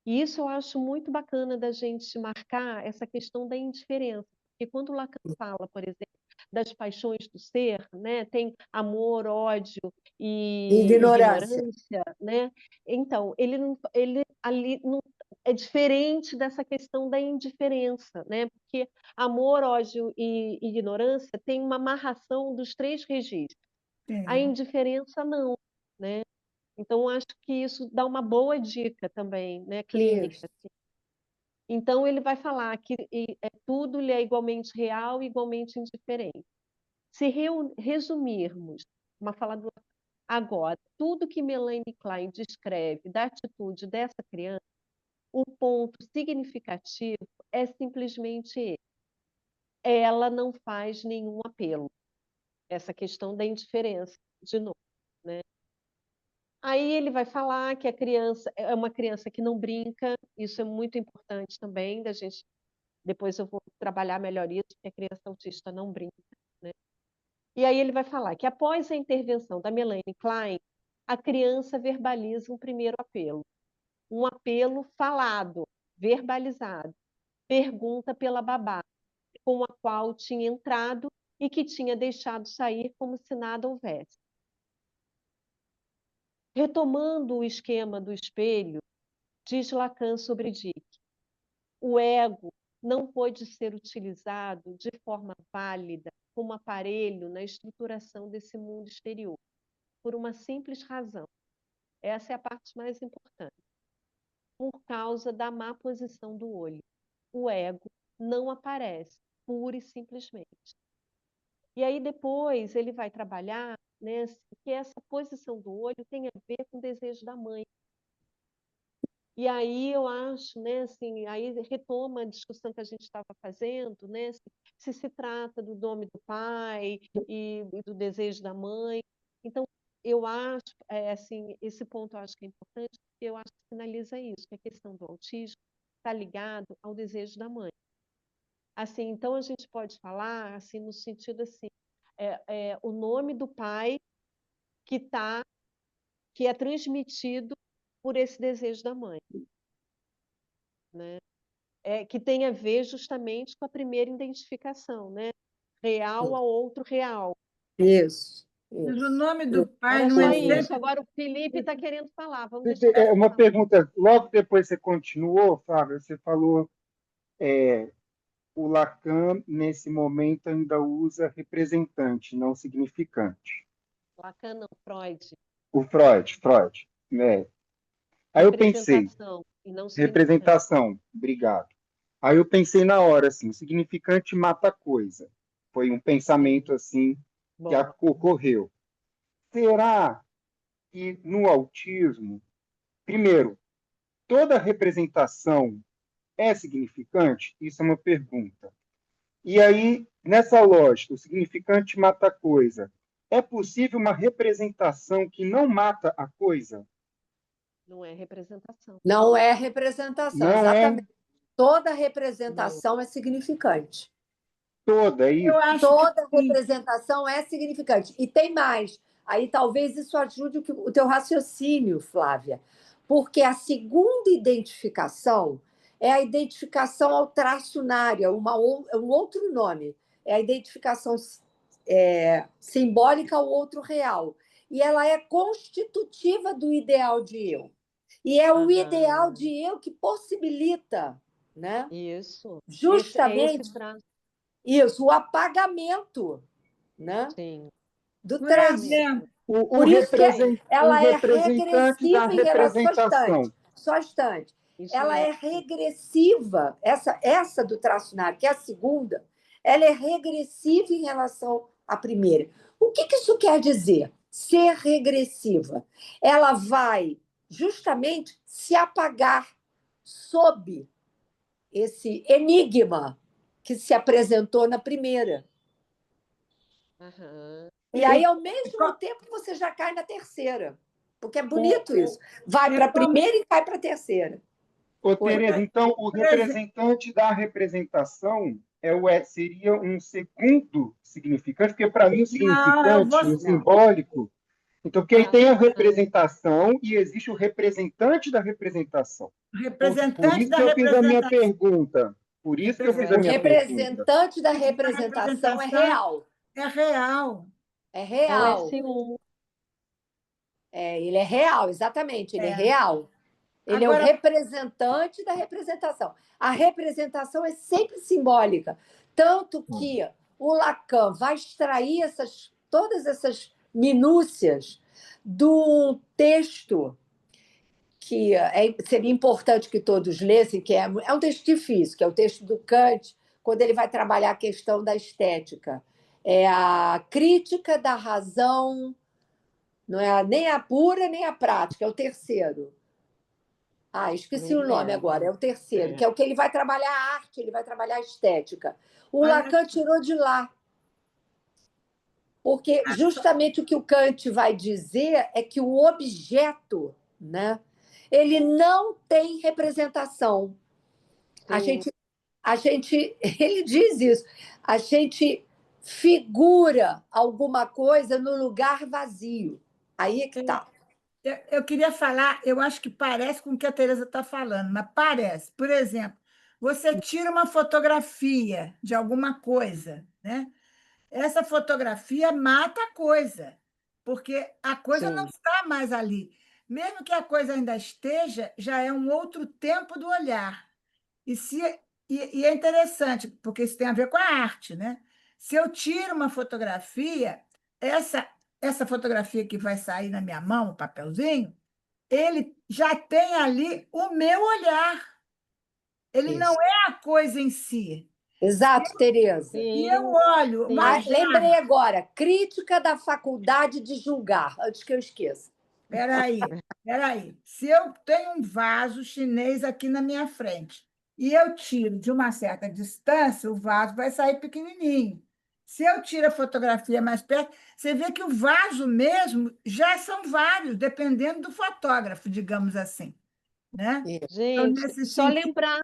E isso eu acho muito bacana da gente marcar essa questão da indiferença. Porque quando Lacan fala, por exemplo, das paixões do ser, né, tem amor, ódio e ignorância. ignorância, né? Então, ele ali não é diferente dessa questão da indiferença, né? Porque amor, ódio e ignorância tem uma amarração dos 3 registros. A Tem. indiferença não, né? Então, acho que isso dá uma boa dica também, né, clínica. Isso. Assim. Então, ele vai falar que tudo lhe é igualmente real e igualmente indiferente. Se resumirmos uma fala do agora, tudo que Melanie Klein descreve da atitude dessa criança, o ponto significativo é simplesmente esse. Ela não faz nenhum apelo. Essa questão da indiferença, de novo, né? Aí ele vai falar que a criança é uma criança que não brinca, isso é muito importante também, da gente, depois eu vou trabalhar melhor isso, que a criança autista não brinca, né? E aí ele vai falar que após a intervenção da Melanie Klein, a criança verbaliza um primeiro apelo, um apelo falado, verbalizado, pergunta pela babá, com a qual tinha entrado e que tinha deixado sair como se nada houvesse. Retomando o esquema do espelho, diz Lacan sobre Dick, o ego não pode ser utilizado de forma válida como aparelho na estruturação desse mundo exterior, por uma simples razão. Essa é a parte mais importante. Por causa da má posição do olho. O ego não aparece, pura e simplesmente. E aí depois ele vai trabalhar, né, que essa posição do olho tem a ver com o desejo da mãe. E aí eu acho, né, assim, aí retoma a discussão que a gente estava fazendo, né, se trata do nome do pai e do desejo da mãe. Então, eu acho, assim, esse ponto eu acho que é importante, porque eu acho que sinaliza isso, que a questão do autismo está ligado ao desejo da mãe. Assim, então a gente pode falar, assim, no sentido assim, o nome do pai que é transmitido por esse desejo da mãe, né? Que tem a ver justamente com a primeira identificação, né? Real ao outro real. Isso. Mas o nome do pai Era não só é isso. sempre. Agora o Felipe está querendo falar. Vamos deixar ele É uma falar. pergunta, logo depois você continuou, Flávia, você falou, o Lacan, nesse momento, ainda usa representante, não significante. Lacan não, Freud. O Freud, né? Aí eu pensei, Representação e não significante. representação, obrigado. Aí eu pensei na hora, assim, significante mata a coisa. Foi um pensamento, assim, que Bom, ocorreu. Será que no autismo, primeiro, toda representação é significante? Isso é uma pergunta. E aí, nessa lógica, o significante mata a coisa. É possível uma representação que não mata a coisa? não é representação. Não é representação, Não é exatamente. Toda Não. representação é significante. toda, é Eu isso? acho que Toda sim. representação é significante. E tem mais. Aí talvez isso ajude o teu raciocínio, Flávia. Porque a segunda identificação é a identificação ao traçunário, é um outro nome. É a identificação simbólica ao outro real. E ela é constitutiva do ideal de eu. E é o ideal de eu que possibilita, né? Isso. Esse Justamente traço. Isso, o apagamento, né, Sim. do Por traço. exemplo, O Por isso que o ela é representante da regressiva em relação... representação. Só um instante. Isso Ela é mesmo. regressiva. Essa do traço na que é a segunda, ela é regressiva em relação à primeira. O que isso quer dizer? Ser regressiva. Ela vai justamente se apagar sob esse enigma que se apresentou na primeira. Aham. E aí, ao mesmo tempo, você já cai na terceira. Porque é bonito isso. Vai para a primeira e cai para a terceira. Ô, Tereza, então o por exemplo, representante da representação seria um segundo significante, porque para mim o não, eu significante, vou. o simbólico, então porque aí tem a Aham. representação e existe o representante da representação. Por Representante isso da que eu fiz a minha representação. pergunta. Por isso que eu fiz a O minha pergunta. representante da Da representação é representação real. é real. É É o real. S1. Ele é real, exatamente. Ele é É. real. Ele é o Agora, representante da representação. A representação é sempre simbólica. Tanto que o Lacan vai extrair todas essas minúcias do texto que seria importante que todos lessem, que é um texto difícil, que é o texto do Kant, quando ele vai trabalhar a questão da estética. É a crítica da razão, não é nem a pura nem a prática, é o terceiro. Esqueci o nome agora, é o terceiro, que é o que ele vai trabalhar a arte, ele vai trabalhar a estética. O Lacan tirou de lá. Porque justamente o que o Kant vai dizer é que o objeto, né, ele não tem representação. Ele diz isso, a gente figura alguma coisa no lugar vazio. Aí é que está. eu queria falar, eu acho que parece com o que a Tereza está falando, mas parece. Por exemplo, você tira uma fotografia de alguma coisa, né? Essa fotografia mata a coisa, porque a coisa não Sim. está mais ali. Mesmo que a coisa ainda esteja, já é um outro tempo do olhar. E é interessante, porque isso tem a ver com a arte, né? Se eu tiro uma fotografia, essa fotografia que vai sair na minha mão, o papelzinho, ele já tem ali o meu olhar. Ele não Isso. é a coisa em si. Exato, Tereza. E eu Sim, olho uma sim. Lembrei jarra. agora, crítica da faculdade de julgar, antes que eu esqueça. Espera aí. Se eu tenho um vaso chinês aqui na minha frente e eu tiro de uma certa distância, o vaso vai sair pequenininho. Se eu tiro a fotografia mais perto, você vê que o vaso mesmo já são vários, dependendo do fotógrafo, digamos assim, né? Então, Gente, nesse só sentido, lembrar,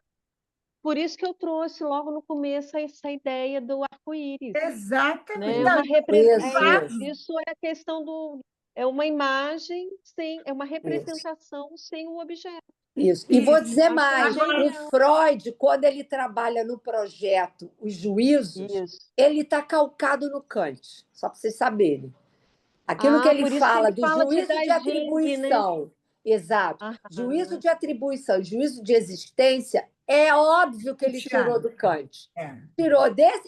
por isso que eu trouxe logo no começo essa ideia do arco-íris, exatamente. né? Não, o vaso, Isso é a questão é uma imagem sem, é uma Isso. representação sem o objeto. Isso. E vou dizer Acho mais, genial. o Freud, quando ele trabalha no projeto Os Juízos, Isso. ele está calcado no Kant, só para vocês saberem. Aquilo que ele Por isso que fala ele do fala de juízo de Daeging, né? atribuição, exato, Aham. juízo de atribuição, juízo de existência, é óbvio que ele tirou do Kant. é. Tirou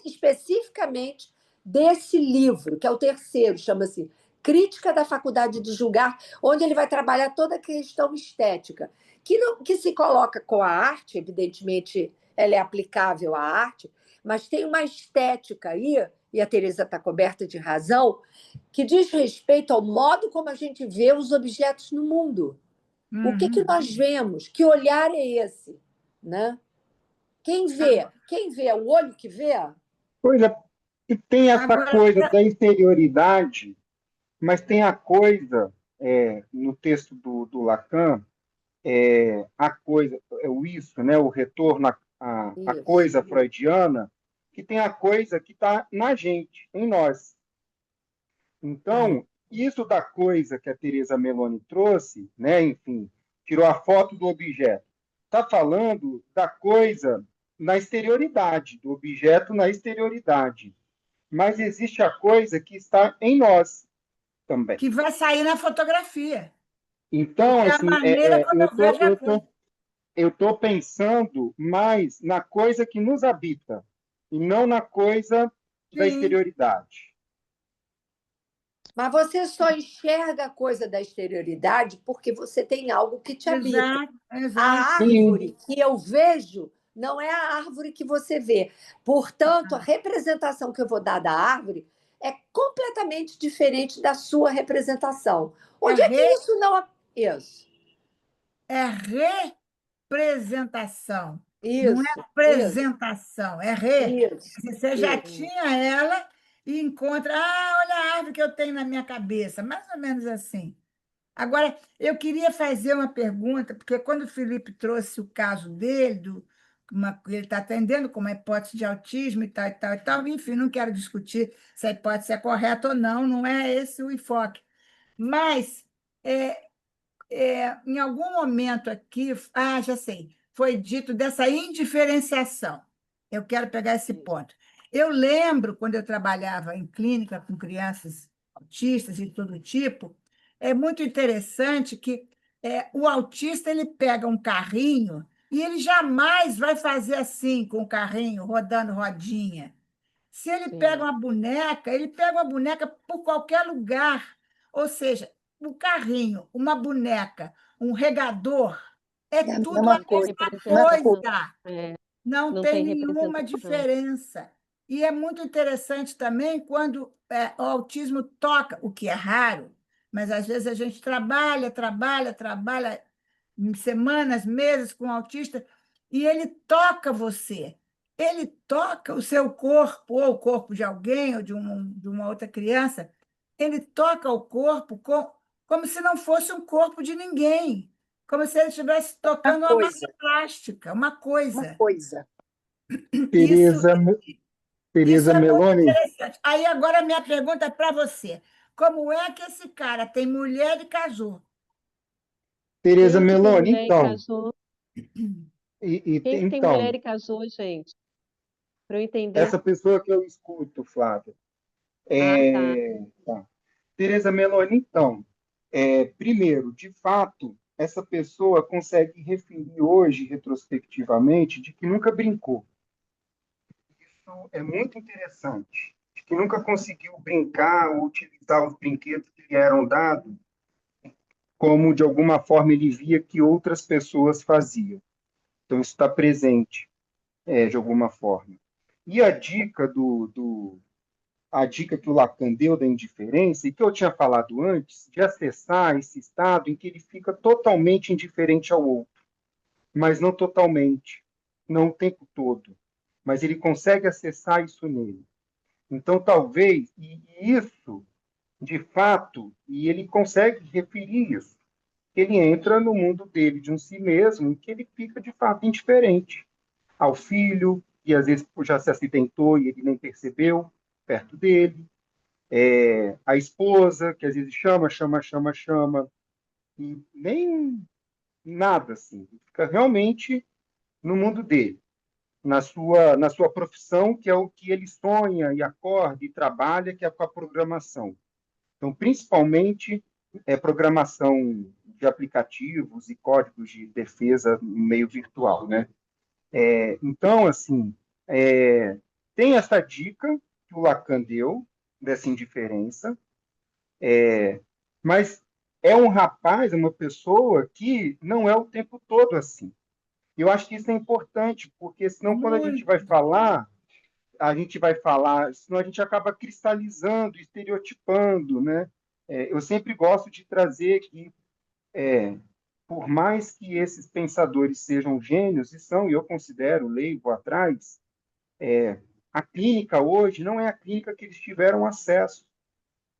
especificamente desse livro, que é o terceiro, chama-se Crítica da Faculdade de Julgar, onde ele vai trabalhar toda a questão estética, que se coloca com a arte, evidentemente ela é aplicável à arte, mas tem uma estética aí, e a Teresa está coberta de razão, que diz respeito ao modo como a gente vê os objetos no mundo. O que nós vemos? Que olhar é esse? Né? Quem vê? Quem vê? É o olho que vê? Pois é, e tem essa Agora, coisa da interioridade, mas tem a coisa, no texto do Lacan, a coisa, o isso, né, o retorno à coisa freudiana, que tem a coisa que está na gente, em nós. Então, isso da coisa que a Teresa Meloni trouxe, né, enfim, tirou a foto do objeto, está falando da coisa na exterioridade, do objeto na exterioridade. Mas existe a coisa que está em nós também. que vai sair na fotografia. Então, Porque a assim, maneira como eu vejo a coisa. eu estou pensando mais na coisa que nos habita. e não na coisa da Sim, exterioridade. Mas você só enxerga a coisa da exterioridade porque você tem algo que te habita. exato, exato. A Sim, árvore que eu vejo não é a árvore que você vê. Portanto, a representação que eu vou dar da árvore é completamente diferente da sua representação. É, Onde é que isso não. Isso, é representação, não é isso, isso, apresentação, é re. isso, Você já isso. tinha ela e encontra, olha a árvore que eu tenho na minha cabeça, mais ou menos assim. Agora, eu queria fazer uma pergunta, porque quando o Felipe trouxe o caso dele, ele está atendendo com uma hipótese de autismo e tal, e tal, e tal, enfim, não quero discutir se a hipótese é correta ou não, não é esse o enfoque. Mas, é, em algum momento aqui, já sei, foi dito dessa indiferenciação. Eu quero pegar esse ponto. Eu lembro, quando eu trabalhava em clínica com crianças autistas de todo tipo, é muito interessante que o autista ele pega um carrinho e ele jamais vai fazer assim com o carrinho, rodando rodinha. Se ele pega Sim, uma boneca, ele pega uma boneca por qualquer lugar. Ou seja, um carrinho, uma boneca, um regador, é É a tudo a mesma coisa. mesma Mesma representação. coisa. coisa. É, Não não tem tem nenhuma representação. diferença. E é muito interessante também quando o autismo toca, o que é raro, mas às vezes a gente trabalha semanas, meses com o autista, e ele toca você. Ele toca o seu corpo, ou o corpo de alguém, ou de uma outra criança. Ele toca o corpo como se não fosse um corpo de ninguém, como se ele estivesse Uma tocando uma massa coisa. plástica, uma Uma coisa. coisa. Isso, Tereza, isso Tereza é muito Meloni. interessante. Aí agora a minha pergunta é para você. Como é que esse cara tem mulher e casou? Tereza Quem que tem Meloni, mulher e então, casou? e Quem que tem mulher então, e casou, gente? Para eu entender. essa pessoa que eu escuto, Flávia, Ah, tá. tá. Tereza Meloni, então, primeiro, de fato, essa pessoa consegue referir hoje, retrospectivamente, de que nunca brincou. Isso é muito interessante, de que nunca conseguiu brincar ou utilizar os brinquedos que lhe eram dados como, de alguma forma, ele via que outras pessoas faziam. Então, isso está presente, de alguma forma. E a dica que o Lacan deu da indiferença, e que eu tinha falado antes, de acessar esse estado em que ele fica totalmente indiferente ao outro, mas não totalmente, não o tempo todo, mas ele consegue acessar isso nele. Então, talvez, e isso, de fato, e ele consegue referir isso, que ele entra no mundo dele, de um si mesmo, e que ele fica, de fato, indiferente ao filho, que às vezes já se acidentou e ele nem percebeu, perto dele, a esposa, que às vezes chama, e nem nada assim. Fica realmente no mundo dele, na sua profissão, que é o que ele sonha e acorda e trabalha, que é com a programação. Então, principalmente, programação de aplicativos e códigos de defesa no meio virtual, né? Então, assim, tem essa dica que o Lacan deu, dessa indiferença, mas é um rapaz, é uma pessoa que não é o tempo todo assim. Eu acho que isso é importante, porque senão quando Muito. a gente vai falar, senão a gente acaba cristalizando, estereotipando, né? Eu sempre gosto de trazer que, por mais que esses pensadores sejam gênios, e são, e eu considero, leio, vou atrás, a clínica hoje não é a clínica que eles tiveram acesso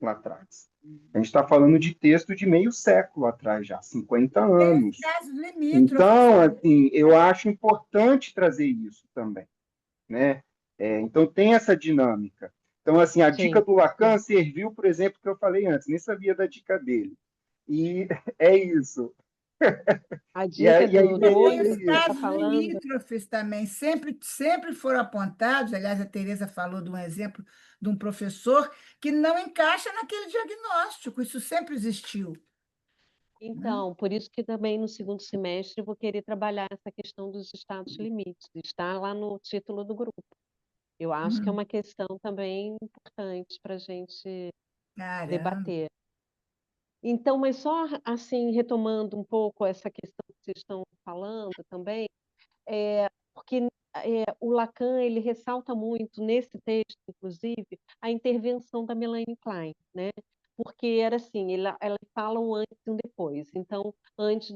lá atrás. A gente está falando de texto de meio século atrás já, 50 Tem anos. casos limítrofes. Então, assim, eu acho importante trazer isso também, né? Então, tem essa dinâmica. Então, assim, a dica Sim. do Lacan serviu, por exemplo, que eu falei antes, nem sabia da dica dele. E é isso. A E, dica a do ideia Tem outro é os que você está isso. casos falando, limítrofes também, sempre foram apontados. Aliás, a Tereza falou de um exemplo de um professor que não encaixa naquele diagnóstico, isso sempre existiu, né? então, por isso que também no segundo semestre eu vou querer trabalhar essa questão dos estados limites, está lá no título do grupo. Eu acho que é Hum, uma questão também importante para a gente caramba. debater. Então, mas só assim, retomando um pouco essa questão que vocês estão falando também, porque o Lacan ele ressalta muito nesse texto, inclusive, a intervenção da Melanie Klein, né? Porque era assim, ela fala um antes e um depois. Então, antes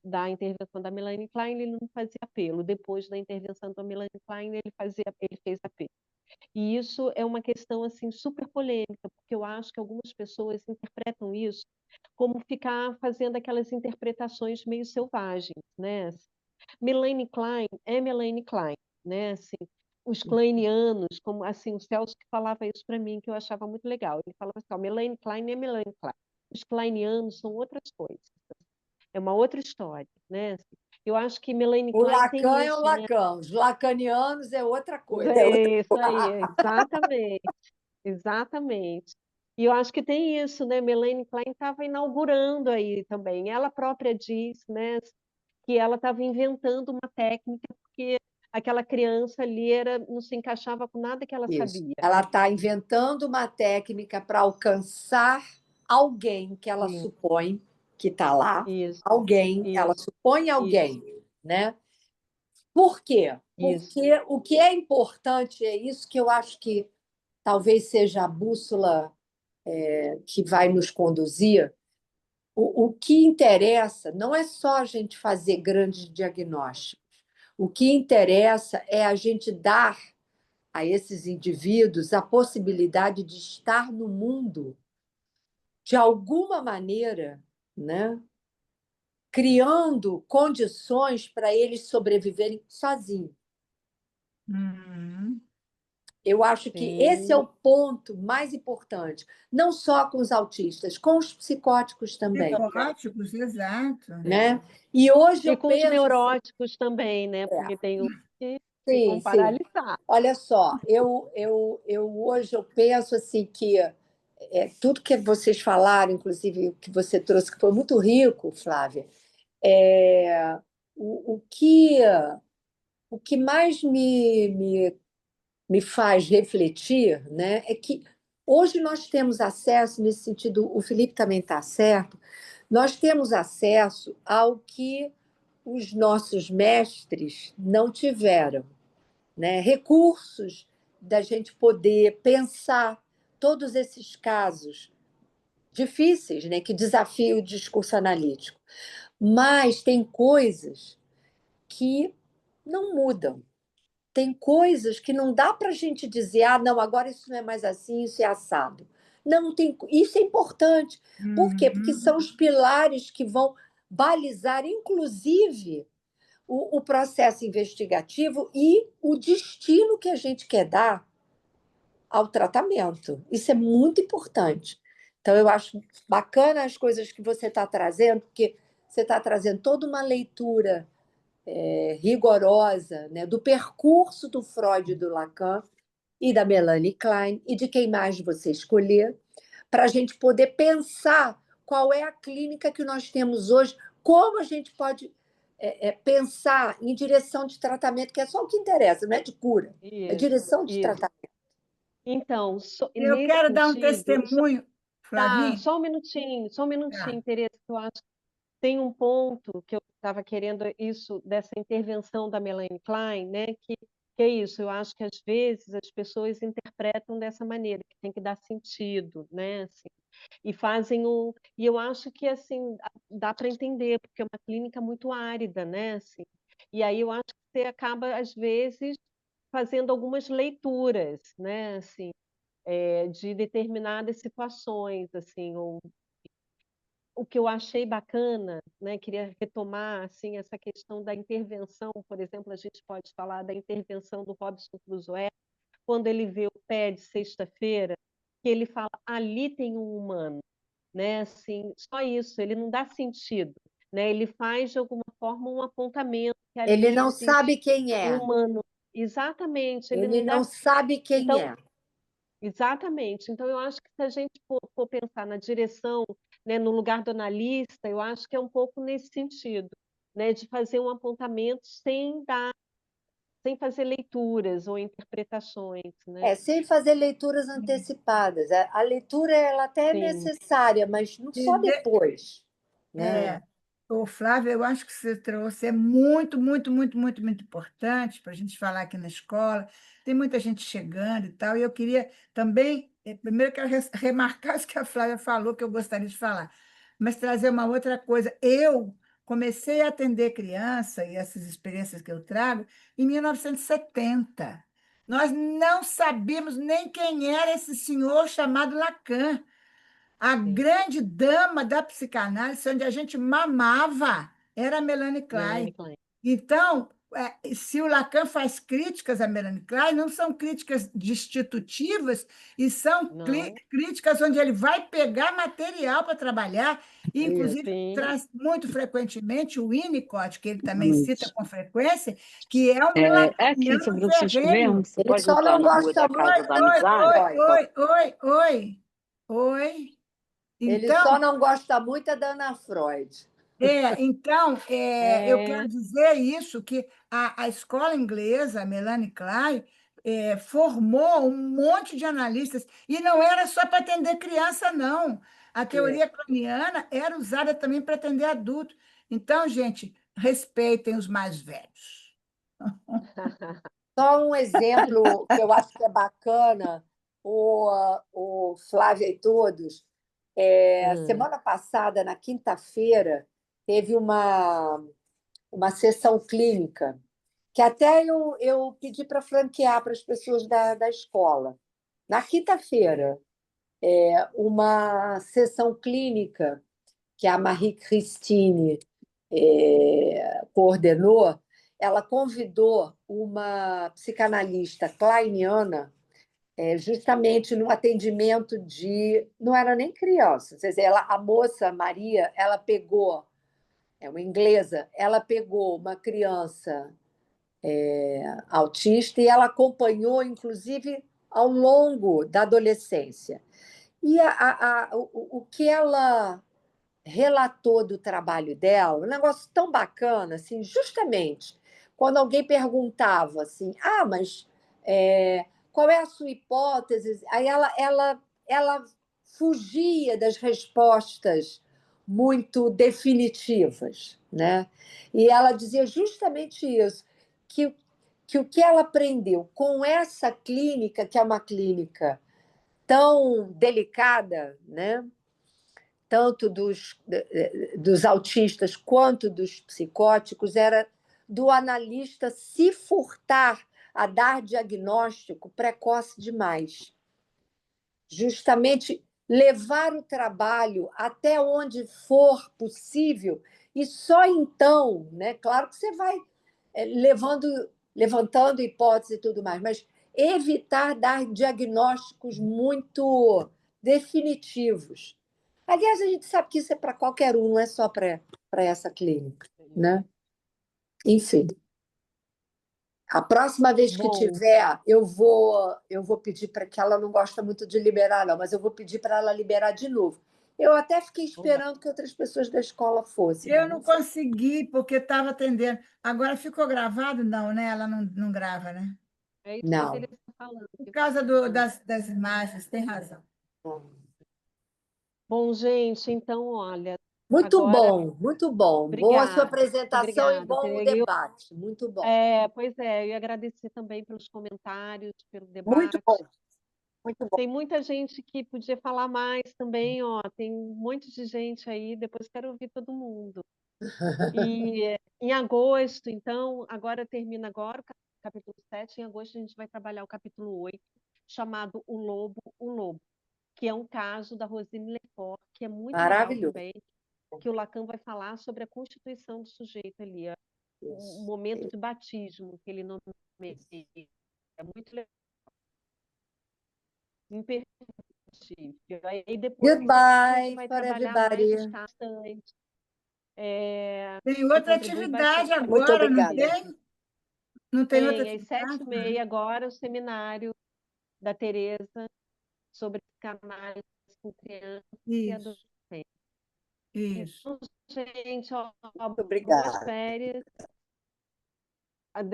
da intervenção da Melanie Klein, ele não fazia apelo. Depois da intervenção da Melanie Klein, ele fez apelo. E isso é uma questão assim super polêmica, porque eu acho que algumas pessoas interpretam isso como ficar fazendo aquelas interpretações meio selvagens, né? Melanie Klein é Melanie Klein, né? Assim, os kleinianos, como assim, o Celso que falava isso para mim, que eu achava muito legal. Ele falava assim, ó, Melanie Klein é Melanie Klein. Os kleinianos são outras coisas. É uma outra história, né? Assim, eu acho que Melanie O Klein Lacan tem é o isso, né? Lacan, os lacanianos é outra coisa. É isso aí, exatamente. Exatamente. E eu acho que tem isso, né? Melanie Klein estava inaugurando aí também. Ela própria diz, né, que ela estava inventando uma técnica porque aquela criança ali não se encaixava com nada que ela Isso. sabia. Ela está inventando uma técnica para alcançar alguém que ela Sim, supõe que está lá. isso, Alguém, ela isso, supõe isso, alguém, né? Por quê? isso. Porque o que é importante é isso que eu acho que talvez seja a bússola que vai nos conduzir. O que interessa não é só a gente fazer grandes diagnósticos. O que interessa é a gente dar a esses indivíduos a possibilidade de estar no mundo de alguma maneira, né? Criando condições para eles sobreviverem sozinhos. Uhum. Eu acho que esse é Sim. o ponto mais importante, não só com os autistas, com os psicóticos também, Psicóticos, exato. né? E hoje E eu com os penso assim, neuróticos também, né? Porque tem uns que ficam sim, sim. paralisados. Olha só, eu hoje eu penso assim que tudo que vocês falaram, inclusive o que você trouxe, que foi muito rico, Flávia, é, o, o que, o que mais me faz refletir, né, é que hoje nós temos acesso, nesse sentido, o Felipe também está certo, nós temos acesso ao que os nossos mestres não tiveram, né? Recursos da gente poder pensar todos esses casos difíceis, né, que desafiam o discurso analítico. Mas tem coisas que não mudam. Tem coisas que não dá para a gente dizer, ah, não, agora isso não é mais assim, isso é assado. Não tem, isso é importante. Por quê? Porque Uhum. são os pilares que vão balizar, inclusive, o processo investigativo e o destino que a gente quer dar ao tratamento. Isso é muito importante. Então, eu acho bacana as coisas que você está trazendo, porque você está trazendo toda uma leitura rigorosa, né, do percurso do Freud e do Lacan e da Melanie Klein e de quem mais você escolher, para a gente poder pensar qual é a clínica que nós temos hoje, como a gente pode pensar em direção de tratamento, que é só o que interessa, não é de cura, é Isso, direção de isso. tratamento. Então, Eu nesse quero dar um sentido, testemunho, tá, Flavinha. só um Tá. minutinho, Tereza, que eu acho que tem um ponto que eu estava querendo, isso, dessa intervenção da Melanie Klein, né, que é isso, eu acho que às vezes as pessoas interpretam dessa maneira, que tem que dar sentido, né, assim, e eu acho que, assim, dá para entender, porque é uma clínica muito árida, né, assim, e aí eu acho que você acaba, às vezes, fazendo algumas leituras, né, assim, de determinadas situações, assim, ou o que eu achei bacana, né, queria retomar assim essa questão da intervenção, por exemplo, a gente pode falar da intervenção do Robson Crusoe, quando ele vê o pé de sexta-feira, que ele fala, ali tem um humano, né, assim, só isso, ele não dá sentido, né, ele faz de alguma forma um apontamento que Ele ali não existe sabe quem um é, humano, exatamente, ele ele não não dá, sabe quem então é. exatamente. Então, eu acho que se a gente for pensar na direção, né, no lugar do analista, eu acho que é um pouco nesse sentido, né, de fazer um apontamento sem fazer leituras ou interpretações, né? Sem fazer leituras antecipadas. A leitura ela até é Sim, necessária, mas não só E de- depois, né? É, ô, Flávia, eu acho que você trouxe é muito, muito, muito, muito, muito importante para a gente falar aqui na escola. Tem muita gente chegando e tal, e eu queria também, primeiro, quero remarcar isso que a Flávia falou, que eu gostaria de falar, mas trazer uma outra coisa. Eu comecei a atender criança, e essas experiências que eu trago, em 1970. Nós não sabíamos nem quem era esse senhor chamado Lacan. A sim. grande dama da psicanálise, onde a gente mamava, era a Melanie Melanie Klein. Klein. Então, se o Lacan faz críticas a Melanie Klein, não são críticas destitutivas, e são Não, críticas onde ele vai pegar material para trabalhar, e, Isso. inclusive sim. traz muito frequentemente o Winnicott, que ele também cita Isso. com frequência, que é um É aqui, São lacaniano Francisco ferrenho. mesmo, você Ele pode só entrar não na Rua gosta da Oi, Casa muito da da oi, Amizade. Freud. oi, oi, oi, oi, oi. Ele Então, só não gosta muito da Ana Freud. eu quero É, dizer isso, que a escola inglesa, a Melanie Klein, formou um monte de analistas, e não era só para atender criança, não. A É. teoria kleiniana era usada também para atender adulto. Então, gente, respeitem os mais velhos. Só um exemplo que eu acho que é bacana, o Flávia e todos. hum, Semana passada, na quinta-feira, teve uma sessão clínica, que até eu pedi para franquear para as pessoas da escola. Na quinta-feira, uma sessão clínica que a Marie-Christine coordenou, ela convidou uma psicanalista kleiniana, justamente no atendimento de. Não era nem criança, quer dizer, a moça Maria, ela pegou, é uma inglesa, ela pegou uma criança autista e ela acompanhou, inclusive, ao longo da adolescência. E o que ela relatou do trabalho dela, um negócio tão bacana, assim, justamente quando alguém perguntava assim, mas qual é a sua hipótese? Aí ela fugia das respostas muito definitivas, né? E ela dizia justamente isso, que, que o que ela aprendeu com essa clínica, que é uma clínica tão delicada, né? Tanto dos autistas quanto dos psicóticos, era do analista se furtar a dar diagnóstico precoce demais. Justamente levar o trabalho até onde for possível, e só então, né? Claro que você vai levantando hipóteses e tudo mais, mas evitar dar diagnósticos muito definitivos. Aliás, a gente sabe que isso é para qualquer um, não é só para essa clínica, né? Enfim, a próxima vez que bom, tiver, eu vou pedir para que ela não gosta muito de liberar, não, mas eu vou pedir para ela liberar de novo. Eu até fiquei oba, esperando que outras pessoas da escola fossem, Eu mas não não foi. consegui, porque estava atendendo. Agora ficou gravado? Não, né? Ela não grava, né? é isso que a Não. Teresa está falando. Por causa das imagens, tem razão. Bom, gente, então, olha, Muito agora, bom, muito bom. Boa a sua obrigada, apresentação e obrigada, bom o Teresa. debate. Muito bom. Pois é, eu ia agradecer também pelos comentários, pelo Muito debate. bom, muito bom. Tem muita gente que podia falar mais também, ó, tem um monte de gente aí, depois quero ouvir todo mundo. E em agosto, então, agora termina agora o capítulo 7, em agosto a gente vai trabalhar o capítulo 8, chamado o Lobo, que é um caso da Rosine Lefort, que é muito legal Maravilhoso. também, que o Lacan vai falar sobre a constituição do sujeito ali, o momento de batismo que ele nomeia. É muito legal, imperceptível. Aí depois a gente Goodbye vai for trabalhar mais os everybody. casos Tem que outra contribuem atividade bastante para a Muito agora, não obrigada. pesquisa. tem? Não tem outra Tem às atividade? 7h30 agora o seminário da Teresa sobre psicanálise com crianças e Isso, adolescentes. isso. Então, gente, ó, Muito boas obrigada. férias.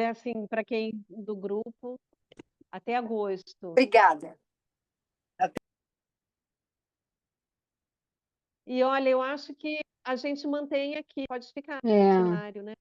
assim, para quem do grupo, até agosto. Obrigada. E olha, eu acho que a gente mantém aqui, pode ficar no É. cenário, né?